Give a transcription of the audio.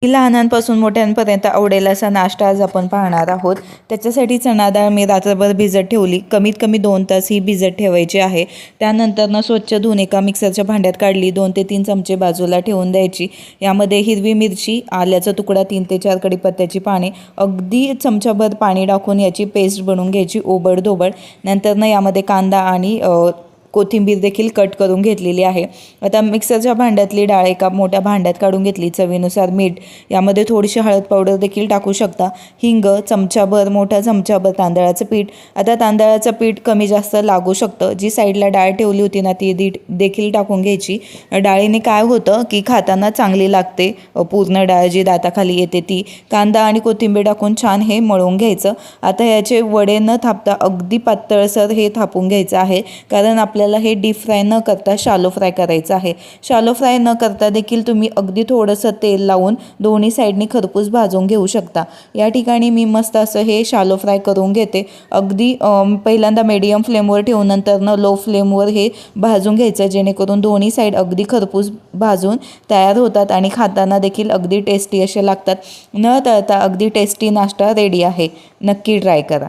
लहानांपासून मोठ्यांपर्यंत आवडेल असा नाश्ता आज आपण पाहणार आहोत। त्याच्यासाठी चणा डाळ मी रात्रभर भिजत ठेवली, कमीत कमी 2 तास ही भिजत ठेवायची आहे। त्यानंतर स्वच्छ धुवून एका मिक्सरच्या भांड्यात काढली, 2 ते 3 चमचे बाजूला ठेवून द्यायची। यामध्ये हिरवी मिरची, आल्याचा तुकडा, 3 ते 4 कढीपत्त्याची पाने, अगदी चमचाभर पाणी टाकून याची पेस्ट बनवून घ्यायची ओबडधोबड। नंतर यामध्ये कांदा आणि कोथिंबीर देखील कट करून घेतलेली आहे। आता मिक्सरच्या भांड्यातली डाळ एका मोठ्या भांड्यात काढून घेतली, चवीनुसार मीठ, यामध्ये थोडीशी हळद पावडर देखील टाकू शकता, हिंग चमचाभर, मोठा चमचाभर तांदळाचं पीठ। आता तांदळाचं पीठ कमी जास्त लागू शकतं। जी साईडला डाळ ठेवली होती ना ती देखील टाकून घ्यायची। डाळीने काय होतं की खाताना चांगली लागते, पूर्ण डाळ जी दाताखाली येते ती। कांदा आणि कोथिंबीर टाकून छान हे मळून घ्यायचं। आता याचे वडे न थापता अगदी पातळसर हे थापून घ्यायचं आहे, कारण आपल्याला हे डीप फ्राय न करता शालो फ्राय करायचं आहे। शालो फ्राय न करता देखील तुम्ही अगदी थोडंसं तेल लावून दोन्ही साईडनी खरपूस भाजून घेऊ शकता। या ठिकाणी मी मस्त असं हे शालो फ्राय करून घेते। अगदी पहिल्यांदा मीडियम फ्लेमवर ठेवून नंतर लो फ्लेमवर हे भाजून घ्यायचं, जेणेकरून दोन्ही साईड अगदी खरपूस भाजून तयार होतात आणि खाताना देखील अगदी टेस्टी असे लागतात। न तळता अगदी टेस्टी नाश्ता रेडी आहे, नक्की ट्राय करा।